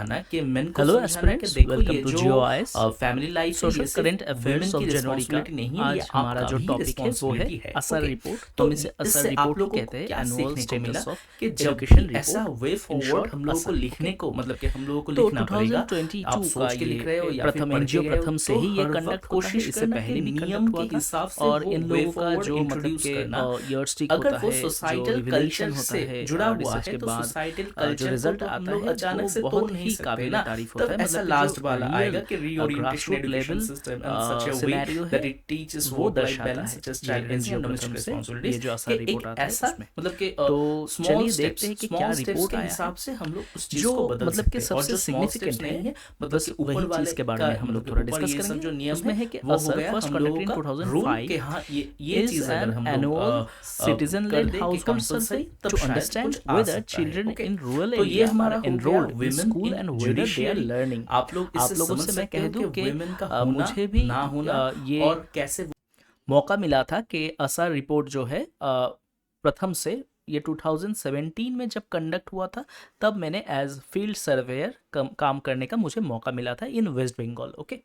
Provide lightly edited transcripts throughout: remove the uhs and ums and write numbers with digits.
समझाना, कि मेन को हेलो समझाना कि एस्पिरेंट्स, देखो वेलकम ये टू जो GOIS फैमिली लाइफ है सोशल ये सिर्फ करंट अफेयर्स वुमेन ऑफ की जनवरी का। रिस्पॉन्सिबिलिटी नहीं है, ये आज हमारा आपका जो भी टॉपिक है वो है रिस्पॉन्सिबिलिटी है। असर ओके, रिपोर्ट। तो हम इसे असर इससे आप रिपोर्ट ही लोगों को कहते हैं, क्या एनुअल सीखने को मिला स्टेटस ऑफ कि जब एजुकेशन भी ऐसा report, way in forward short हम लोगों को असर। लिखने ओके, को, मतलब कि हम लोगों को तो लिखना पड़ेगा, आप 2022 का सोच के लिख रहे हो ये या फिर प्रथम पढ़ के एनजीओ गए हो, प्रथम से तो ही ये हर कंडक्ट वक्त होता है, कोशिश इससे करना कि पहले भी नियम कंडक्ट के हुआ था। हिसाब से और वो इन वे लोगों का फॉरवर्ड जो मतलब इंट्रोड्यूस के करना, यर्डस्टिक अगर होता वो है, जो सोसाइटल रिवलेशन कल्चर होता से है, जुड़ा हुआ रिसर्च है, के तो बाद सोसाइटल जो कल्चर को रिजल्ट तो हम आता लोग है वो अचानक से तोड़ बहुत नहीं ही सकते काबिल ना। तारीफ होता तब है। ऐसा मतलब कि जो लास्ट वाला आएगा रियल कि reorientation grassroot education level system in such a way scenario that है, इट टीचेस वो वर्क लाइफ दर्शाता बैलेंस है सच एज ये चाइल्ड रेजिंग एनजीओ एंड प्रथम डोमेस्टिक से ये रिस्पांसिबिलिटीज, जो कि असर रिपोर्ट एक आता है ऐसा उसमें। मतलब कि तो स्मॉल चलिए देखते स्टेप्स, हैं कि क्या स्मॉल स्टेप्स रिपोर्ट के आया है, हिसाब से हम लोग उस चीज जो को बदल मतलब कि सकते हैं। और सबसे जो स्मॉल स्टेप्स सिग्निफिकेंट नहीं है, है, मतलब बस कि ऊपर वही वाले चीज़ के बारे का, में हम मतलब लोग कि थोड़ा ऊपर डिस्कस ये सब करेंगे। जो नियम उसमें है है कि वो हो असर गया फर्स्ट हम लोगों कंडक्टेड इन का रूल, के 2005 हाँ ये is चीज अगर an हम लोग annual citizen कर led दे कि household survey कंपलसरी, तब to शायद understand कुछ आ whether सकता है। children ओके, in rural तो ये area are हमारा हो गया enrolled in women school in and whether they are judiciary. learning। आप लोग इससे आप लोगों समझ से मैं सकते कह हो दूं कि कि women का होना मुझे भी ना होना ये और कैसे मौका मिला था कि असर रिपोर्ट जो है प्रथम से ये 2017 में जब कंडक्ट हुआ था, तब मैंने एज फील्ड सर्वेयर काम करने का मुझे मौका मिला था in west Bengal. Okay,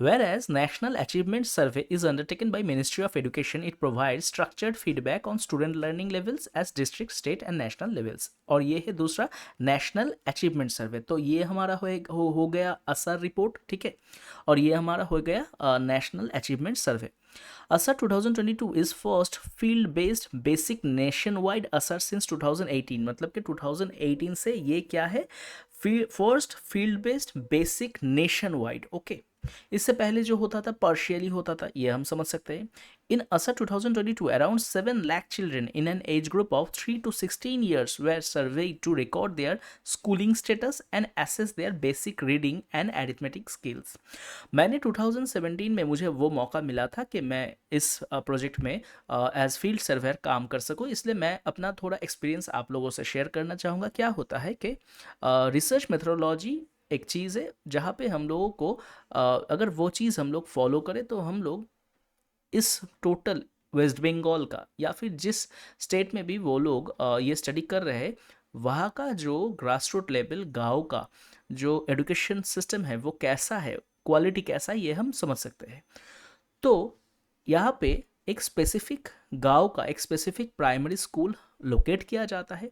whereas national achievement survey is undertaken by Ministry of Education, it provides structured feedback on student learning levels as district, state and national levels। और ये है दूसरा नेशनल अचीवमेंट सर्वे। तो ये हमारा हो गया असर रिपोर्ट, ठीक है। और ये हमारा हो गया national achievement survey. ASAR 2022 is first field-based basic nationwide ASAR since 2018। मतलब कि 2018 से ये क्या है, first field based basic nation wide. Okay, इससे पहले जो होता था पार्शियली होता था, ये हम समझ सकते हैं। इन ASAR 2022 around 7 lakh children in an age group of 3 to 16 years were surveyed to record their schooling status and assess their basic reading and arithmetic skills। मैंने 2017 में मुझे वो मौका मिला था कि मैं इस प्रोजेक्ट में एज फील्ड सर्वेयर काम कर सकूं, इसलिए मैं अपना थोड़ा एक्सपीरियंस आप लोगों से शेयर करना चाहूँगा। क्या होता है कि रिसर्च मेथोडोलॉजी एक चीज़ है जहाँ पे हम लोगों को अगर वो चीज़ हम लोग फॉलो करें तो हम लोग इस टोटल वेस्ट बंगाल का या फिर जिस स्टेट में भी वो लोग ये स्टडी कर रहे हैं, वहाँ का जो ग्रास रूट लेवल गाँव का जो एजुकेशन सिस्टम है वो कैसा है, क्वालिटी कैसा है, ये हम समझ सकते हैं। तो यहाँ पे एक स्पेसिफिक गांव का एक स्पेसिफिक प्राइमरी स्कूल लोकेट किया जाता है,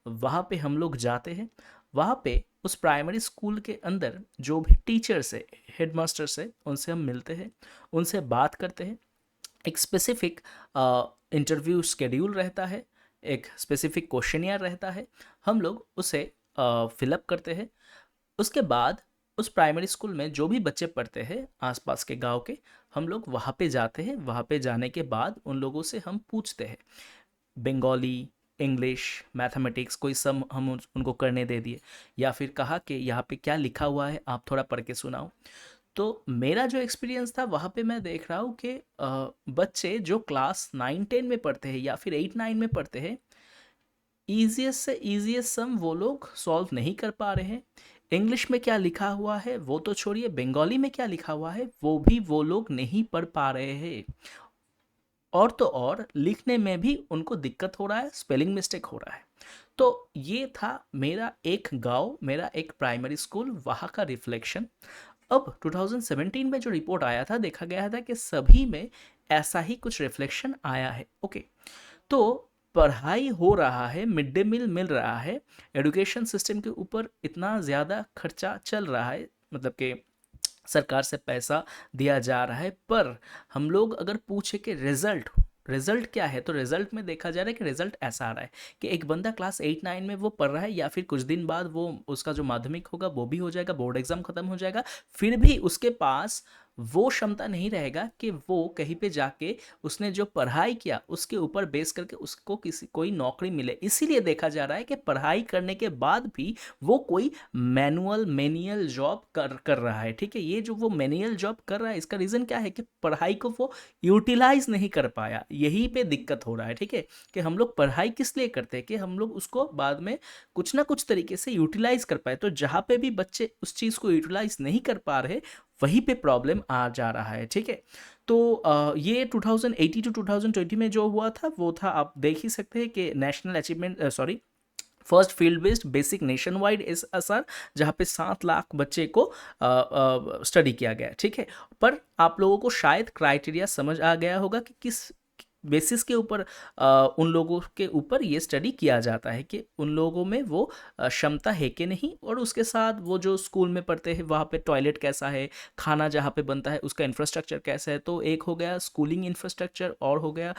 वहाँ पे हम लोग जाते हैं। वहाँ पे उस प्राइमरी स्कूल के अंदर जो भी टीचर्स है, हेडमास्टर्स है, उनसे हम मिलते हैं, उनसे बात करते हैं। एक स्पेसिफिक इंटरव्यू स्केड्यूल रहता है, एक स्पेसिफिक क्वेश्चनियर रहता है, हम लोग उसे फिलअप करते हैं। उसके बाद उस प्राइमरी स्कूल में जो भी बच्चे पढ़ते हैं आसपास के गांव के, हम लोग वहाँ पे जाते हैं। वहाँ पे जाने के बाद उन लोगों से हम पूछते हैं, बंगाली, इंग्लिश, मैथमेटिक्स कोई सम हम उनको करने दे दिए, या फिर कहा कि यहाँ पे क्या लिखा हुआ है आप थोड़ा पढ़ के सुनाओ। तो मेरा जो एक्सपीरियंस था वहाँ पे मैं देख रहा हूँ कि बच्चे जो क्लास 9-10 में पढ़ते हैं या फिर 8-9 में पढ़ते हैं, ईजीएस्ट से ईजीएस्ट सम वो लोग सॉल्व नहीं कर पा रहे हैं। इंग्लिश में क्या लिखा हुआ है वो तो छोड़िए, बंगाली में क्या लिखा हुआ है वो भी वो लोग नहीं पढ़ पा रहे हैं। और तो और लिखने में भी उनको दिक्कत हो रहा है, स्पेलिंग मिस्टेक हो रहा है। तो ये था मेरा एक गांव, मेरा एक प्राइमरी स्कूल, वहाँ का रिफ्लेक्शन। अब 2017 में जो रिपोर्ट आया था, देखा गया था कि सभी में ऐसा ही कुछ रिफ्लेक्शन आया है। ओके, तो पढ़ाई हो रहा है, मिड डे मील मिल रहा है, एजुकेशन सिस्टम के ऊपर इतना ज़्यादा खर्चा चल रहा है, मतलब कि सरकार से पैसा दिया जा रहा है, पर हम लोग अगर पूछे कि रिजल्ट क्या है, तो रिजल्ट में देखा जा रहा है कि रिजल्ट ऐसा आ रहा है कि एक बंदा क्लास 8-9 में वो पढ़ रहा है, या फिर कुछ दिन बाद वो उसका जो माध्यमिक होगा वो भी हो जाएगा, बोर्ड एग्जाम खत्म हो जाएगा, फिर भी उसके पास वो क्षमता नहीं रहेगा कि वो कहीं पे जाके उसने जो पढ़ाई किया उसके ऊपर बेस करके उसको कोई नौकरी मिले। इसीलिए देखा जा रहा है कि पढ़ाई करने के बाद भी वो कोई मैनुअल जॉब कर रहा है। ठीक है, ये जो वो मैनुअल जॉब कर रहा है, इसका रीज़न क्या है कि पढ़ाई को वो यूटिलाइज नहीं कर पाया, यहीं पे दिक्कत हो रहा है। ठीक है, कि हम लोग पढ़ाई किस लिए करते हैं कि हम लोग उसको बाद में कुछ ना कुछ तरीके से यूटिलाइज कर पाए। तो जहाँ पे भी बच्चे उस चीज़ को यूटिलाइज नहीं कर पा रहे, वहीं पे प्रॉब्लम आ जा रहा है। ठीक है, तो ये 2018 to 2020 में जो हुआ था वो था, आप देख ही सकते हैं कि national achievement first field based basic nation wide इस असर, जहाँ पे 7 लाख बच्चे को स्टडी किया गया है, ठीक है। पर आप लोगों को शायद क्राइटेरिया समझ आ गया होगा कि किस बेसिस के ऊपर उन लोगों के ऊपर ये स्टडी किया जाता है कि उन लोगों में वो क्षमता है कि नहीं, और उसके साथ वो जो स्कूल में पढ़ते हैं वहाँ पे टॉयलेट कैसा है, खाना जहाँ पे बनता है उसका इंफ्रास्ट्रक्चर कैसा है। तो एक हो गया स्कूलिंग इंफ्रास्ट्रक्चर, और हो गया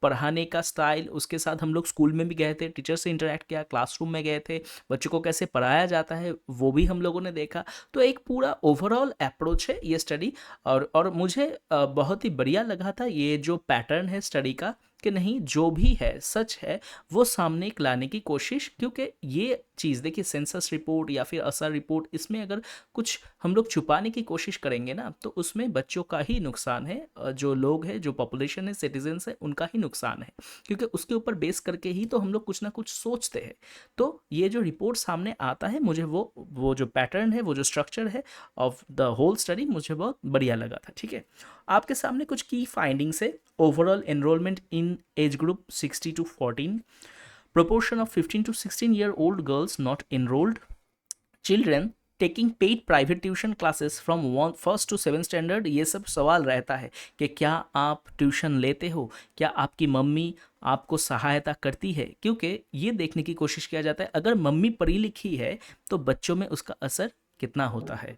पढ़ाने का स्टाइल। उसके साथ हम लोग स्कूल में भी गए थे, टीचर से इंटरेक्ट किया, क्लासरूम में गए थे, बच्चों को कैसे पढ़ाया जाता है वो भी हम लोगों ने देखा। तो एक पूरा ओवरऑल अप्रोच है ये स्टडी। और मुझे बहुत ही बढ़िया लगा था ये जो पैटर्न है स्टडी का, कि नहीं जो भी है सच है वो सामने लाने की कोशिश। क्योंकि ये चीज़ देखिए, सेंसस रिपोर्ट या फिर असर रिपोर्ट, इसमें अगर कुछ हम लोग छुपाने की कोशिश करेंगे ना तो उसमें बच्चों का ही नुकसान है, जो लोग हैं, जो पॉपुलेशन है, सिटीजन्स है, उनका ही नुकसान है। क्योंकि उसके ऊपर बेस करके ही तो हम लोग कुछ ना कुछ सोचते हैं। तो ये जो रिपोर्ट सामने आता है, मुझे वो जो पैटर्न है, वो जो स्ट्रक्चर है ऑफ द होल स्टडी, मुझे बहुत बढ़िया लगा था, ठीक है। आपके सामने कुछ की फाइंडिंग्स है। Overall enrolment in age group 60 to 14, proportion of 15 to 16-year-old girls not enrolled, children taking paid private tuition classes from 1st to 7th standard. ये सब सवाल रहता है कि क्या आप ट्यूशन लेते हो, क्या आपकी मम्मी आपको सहायता करती है। क्योंकि ये देखने की कोशिश किया जाता है अगर मम्मी पढ़ी लिखी है तो बच्चों में उसका असर कितना होता है।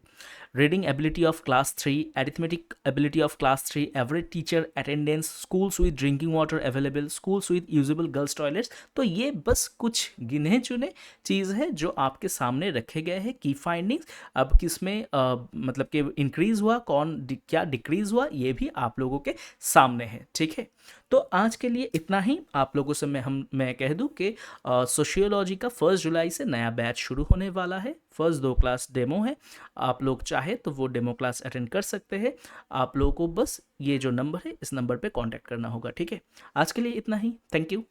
Reading ability of class 3, arithmetic ability of class 3, average teacher attendance, schools with drinking water available, schools with usable girls toilets. तो ये बस कुछ गिने चुने चीज़ है जो आपके सामने रखे गए हैं की फाइंडिंग्स। अब किसमें मतलब कि इंक्रीज़ हुआ, क्या डिक्रीज़ हुआ, ये भी आप लोगों के सामने है, ठीक है। तो आज के लिए इतना ही। आप लोगों से मैं कह दूं कि सोशियोलॉजी का 1 जुलाई से नया बैच शुरू होने वाला है। फर्स्ट 2 क्लास डेमो है, आप लोग चाहे तो वो डेमो क्लास अटेंड कर सकते हैं। आप लोगों को बस ये जो नंबर है इस नंबर पे कांटेक्ट करना होगा, ठीक है। आज के लिए इतना ही। Thank you.